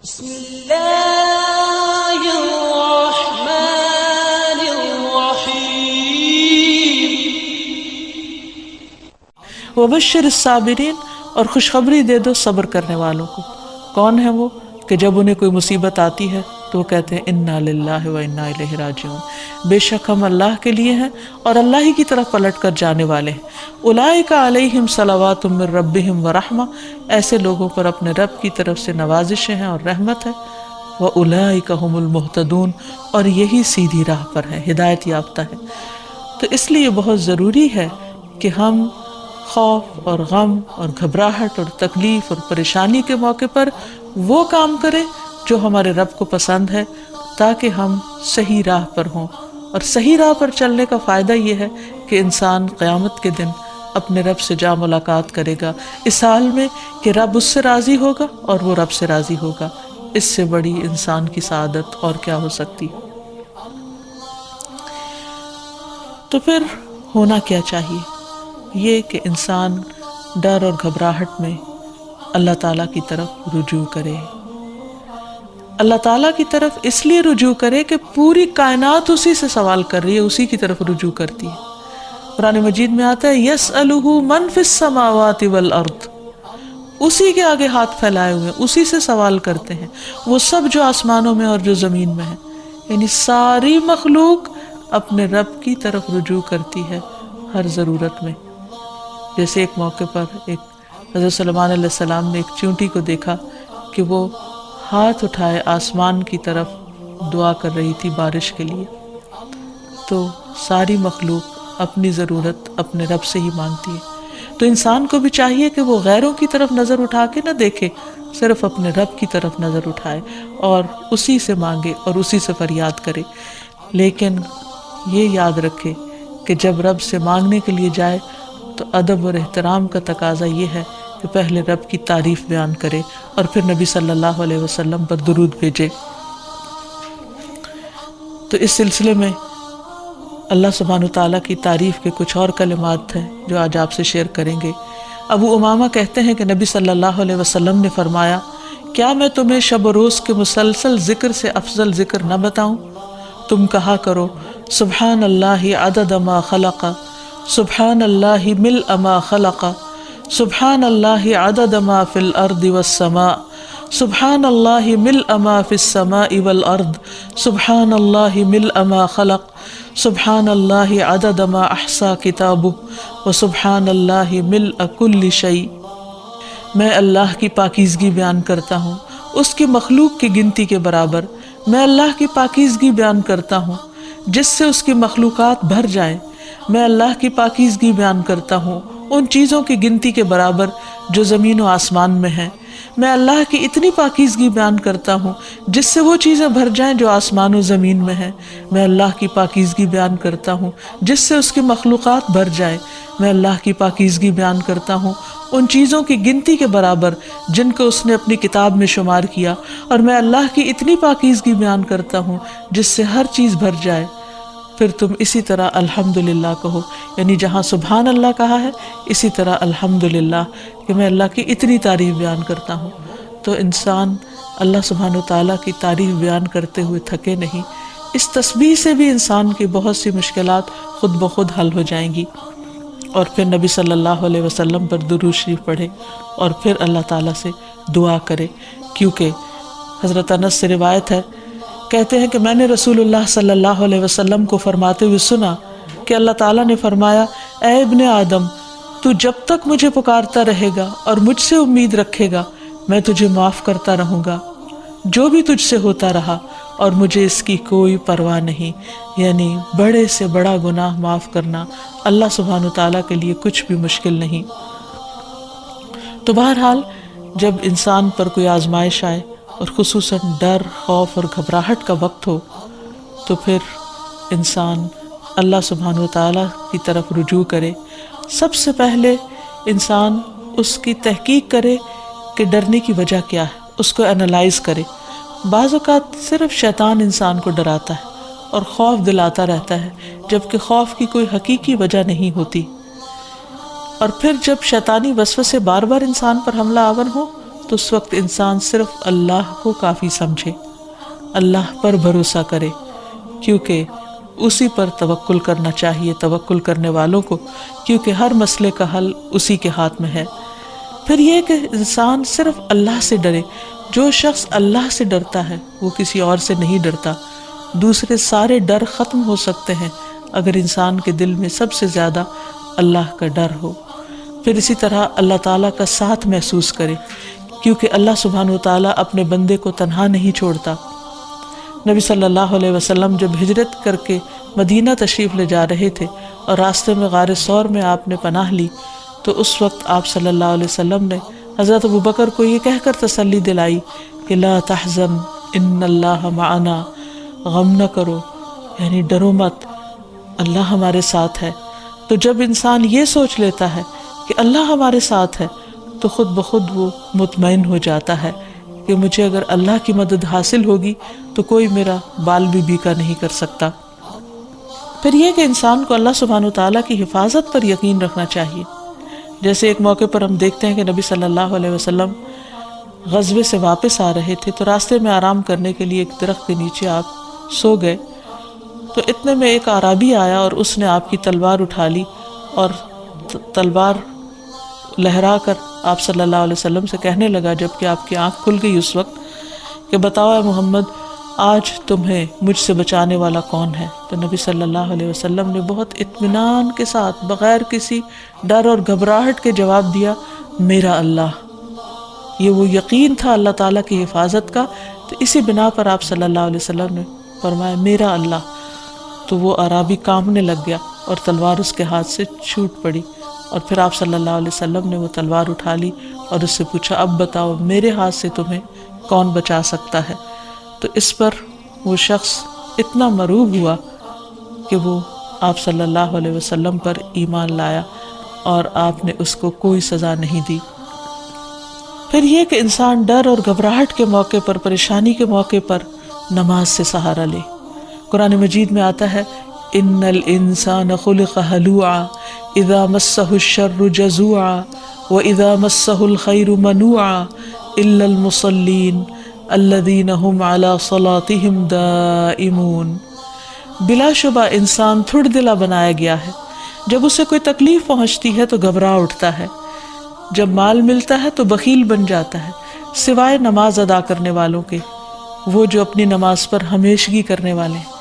بسم اللہ الرحمن الرحیم وبشر الصابرین، اور خوشخبری دے دو صبر کرنے والوں کو۔ کون ہے وہ کہ جب انہیں کوئی مصیبت آتی ہے تو وہ کہتے ہیں انا للہ و انا الیہ راجعون، بے شک ہم اللہ کے لیے ہیں اور اللہ ہی کی طرف پلٹ کر جانے والے ہیں۔ اولئک علیہم صلوات من ربہم ورحمہ، ایسے لوگوں پر اپنے رب کی طرف سے نوازشیں ہیں اور رحمت ہے۔ واولئک هم المہتدون، اور یہی سیدھی راہ پر ہے، ہدایت یافتہ ہے۔ تو اس لیے بہت ضروری ہے کہ ہم خوف اور غم اور گھبراہٹ اور تکلیف اور پریشانی کے موقع پر وہ کام کریں جو ہمارے رب کو پسند ہے، تاکہ ہم صحیح راہ پر ہوں۔ اور صحیح راہ پر چلنے کا فائدہ یہ ہے کہ انسان قیامت کے دن اپنے رب سے جا ملاقات کرے گا، اس حال میں کہ رب اس سے راضی ہوگا اور وہ رب سے راضی ہوگا۔ اس سے بڑی انسان کی سعادت اور کیا ہو سکتی۔ تو پھر ہونا کیا چاہیے؟ یہ کہ انسان ڈر اور گھبراہٹ میں اللہ تعالیٰ کی طرف رجوع کرے۔ اللہ تعالیٰ کی طرف اس لیے رجوع کرے کہ پوری کائنات اسی سے سوال کر رہی ہے، اسی کی طرف رجوع کرتی ہے۔ قرآن مجید میں آتا ہے یسألہ من فی السماوات والارض، اسی کے آگے ہاتھ پھیلائے ہوئے اسی سے سوال کرتے ہیں وہ سب جو آسمانوں میں اور جو زمین میں ہے۔ یعنی ساری مخلوق اپنے رب کی طرف رجوع کرتی ہے ہر ضرورت میں۔ جیسے ایک موقع پر ایک حضرت سلیمان علیہ السلام نے ایک چیونٹی کو دیکھا کہ وہ ہاتھ اٹھائے آسمان کی طرف دعا کر رہی تھی بارش کے لیے۔ تو ساری مخلوق اپنی ضرورت اپنے رب سے ہی مانگتی ہے۔ تو انسان کو بھی چاہیے کہ وہ غیروں کی طرف نظر اٹھا کے نہ دیکھے، صرف اپنے رب کی طرف نظر اٹھائے اور اسی سے مانگے اور اسی سے فریاد کرے۔ لیکن یہ یاد رکھے کہ جب رب سے مانگنے کے لیے جائے تو ادب اور احترام کا تقاضا یہ ہے کہ پہلے رب کی تعریف بیان کرے اور پھر نبی صلی اللہ علیہ وسلم پر درود بھیجے۔ تو اس سلسلے میں اللہ سبحانہ وتعالیٰ کی تعریف کے کچھ اور کلمات ہیں جو آج آپ سے شیئر کریں گے۔ ابو امامہ کہتے ہیں کہ نبی صلی اللہ علیہ وسلم نے فرمایا، کیا میں تمہیں شب و روز کے مسلسل ذکر سے افضل ذکر نہ بتاؤں؟ تم کہا کرو سبحان اللہ عدد ما خلق، سبحان اللہ ملء ما خلق، سبحان اللہ عدد ما فی الارض والسماء، سبحان اللہ ملء ما فی السماء والارض، سبحان اللہ ملء ما خلق، سبحان اللہ عدد ما احصا کتابہ، وسبحان اللہ ملء کل شیء۔ میں اللہ کی پاکیزگی بیان کرتا ہوں اس کی مخلوق کی گنتی کے برابر۔ میں اللہ کی پاکیزگی بیان کرتا ہوں جس سے اس کی مخلوقات بھر جائیں۔ میں اللہ کی پاکیزگی بیان کرتا ہوں ان چیزوں کی گنتی کے برابر جو زمین و آسمان میں ہیں۔ میں اللہ کی اتنی پاکیزگی بیان کرتا ہوں جس سے وہ چیزیں بھر جائیں جو آسمان و زمین میں ہیں۔ میں اللہ کی پاکیزگی بیان کرتا ہوں جس سے اس کی مخلوقات بھر جائیں۔ میں اللہ کی پاکیزگی بیان کرتا ہوں ان چیزوں کی گنتی کے برابر جن کو اس نے اپنی کتاب میں شمار کیا، اور میں اللہ کی اتنی پاکیزگی بیان کرتا ہوں جس سے ہر چیز بھر جائے۔ پھر تم اسی طرح الحمدللہ کہو، یعنی جہاں سبحان اللہ کہا ہے اسی طرح الحمدللہ کہ میں اللہ کی اتنی تعریف بیان کرتا ہوں۔ تو انسان اللہ سبحانہ وتعالیٰ کی تعریف بیان کرتے ہوئے تھکے نہیں۔ اس تسبیح سے بھی انسان کی بہت سی مشکلات خود بخود حل ہو جائیں گی۔ اور پھر نبی صلی اللہ علیہ وسلم پر درود شریف پڑھے اور پھر اللہ تعالیٰ سے دعا کرے، کیونکہ حضرت انس سے روایت ہے، کہتے ہیں کہ میں نے رسول اللہ صلی اللہ علیہ وسلم کو فرماتے ہوئے سنا کہ اللہ تعالیٰ نے فرمایا، اے ابن آدم، تو جب تک مجھے پکارتا رہے گا اور مجھ سے امید رکھے گا میں تجھے معاف کرتا رہوں گا جو بھی تجھ سے ہوتا رہا، اور مجھے اس کی کوئی پرواہ نہیں۔ یعنی بڑے سے بڑا گناہ معاف کرنا اللہ سبحانہ تعالیٰ کے لیے کچھ بھی مشکل نہیں۔ تو بہرحال جب انسان پر کوئی آزمائش آئے اور خصوصاً ڈر، خوف اور گھبراہٹ کا وقت ہو تو پھر انسان اللہ سبحانہ وتعالیٰ کی طرف رجوع کرے۔ سب سے پہلے انسان اس کی تحقیق کرے کہ ڈرنے کی وجہ کیا ہے، اس کو انالائز کرے۔ بعض اوقات صرف شیطان انسان کو ڈراتا ہے اور خوف دلاتا رہتا ہے، جبکہ خوف کی کوئی حقیقی وجہ نہیں ہوتی۔ اور پھر جب شیطانی وسوسے بار بار انسان پر حملہ آور ہو تو اس وقت انسان صرف اللہ کو کافی سمجھے، اللہ پر بھروسہ کرے، کیونکہ اسی پر توکل کرنا چاہیے توکل کرنے والوں کو، کیونکہ ہر مسئلے کا حل اسی کے ہاتھ میں ہے۔ پھر یہ کہ انسان صرف اللہ سے ڈرے، جو شخص اللہ سے ڈرتا ہے وہ کسی اور سے نہیں ڈرتا، دوسرے سارے ڈر ختم ہو سکتے ہیں اگر انسان کے دل میں سب سے زیادہ اللہ کا ڈر ہو۔ پھر اسی طرح اللہ تعالیٰ کا ساتھ محسوس کرے، کیونکہ اللہ سبحانہ و تعالیٰ اپنے بندے کو تنہا نہیں چھوڑتا۔ نبی صلی اللہ علیہ وسلم جب ہجرت کر کے مدینہ تشریف لے جا رہے تھے اور راستے میں غار ثور میں آپ نے پناہ لی، تو اس وقت آپ صلی اللہ علیہ وسلم نے حضرت ابوبکر کو یہ کہہ کر تسلی دلائی کہ لا تحزن ان اللہ معنا، غم نہ کرو، یعنی ڈرو مت، اللہ ہمارے ساتھ ہے۔ تو جب انسان یہ سوچ لیتا ہے کہ اللہ ہمارے ساتھ ہے تو خود بخود وہ مطمئن ہو جاتا ہے کہ مجھے اگر اللہ کی مدد حاصل ہوگی تو کوئی میرا بال بھی بیکا نہیں کر سکتا۔ پھر یہ کہ انسان کو اللہ سبحانہ وتعالیٰ کی حفاظت پر یقین رکھنا چاہیے۔ جیسے ایک موقع پر ہم دیکھتے ہیں کہ نبی صلی اللہ علیہ وسلم غزوے سے واپس آ رہے تھے تو راستے میں آرام کرنے کے لیے ایک درخت کے نیچے آپ سو گئے، تو اتنے میں ایک اعرابی آیا اور اس نے آپ کی تلوار اٹھا لی اور تلوار لہرا کر آپ صلی اللہ علیہ وسلم سے کہنے لگا، جبکہ آپ کی آنکھ کھل گئی اس وقت، کہ بتاؤ اے محمد آج تمہیں مجھ سے بچانے والا کون ہے؟ تو نبی صلی اللہ علیہ وسلم نے بہت اطمینان کے ساتھ بغیر کسی ڈر اور گھبراہٹ کے جواب دیا، میرا اللہ۔ یہ وہ یقین تھا اللہ تعالیٰ کی حفاظت کا، تو اسی بنا پر آپ صلی اللہ علیہ وسلم نے فرمایا میرا اللہ۔ تو وہ اعرابی کانپنے لگ گیا اور تلوار اس کے ہاتھ سے چھوٹ پڑی، اور پھر آپ صلی اللہ علیہ وسلم نے وہ تلوار اٹھا لی اور اس سے پوچھا اب بتاؤ میرے ہاتھ سے تمہیں کون بچا سکتا ہے؟ تو اس پر وہ شخص اتنا مرعوب ہوا کہ وہ آپ صلی اللہ علیہ وسلم پر ایمان لایا اور آپ نے اس کو کوئی سزا نہیں دی۔ پھر یہ کہ انسان ڈر اور گھبراہٹ کے موقع پر، پریشانی کے موقع پر نماز سے سہارا لے۔ قرآن مجید میں آتا ہے ان الانسان خلق ہلوعا اذا مسہ الشر جزوعا واذا مسہ الخیر منوعا الا المصلین الذین هم علی صلاتهم دائمون۔ بلا شبہ انسان تھوڑ دلا بنایا گیا ہے، جب اسے کوئی تکلیف پہنچتی ہے تو گھبرا اٹھتا ہے، جب مال ملتا ہے تو بخیل بن جاتا ہے، سوائے نماز ادا کرنے والوں کے، وہ جو اپنی نماز پر ہمیشگی کرنے والے ہیں۔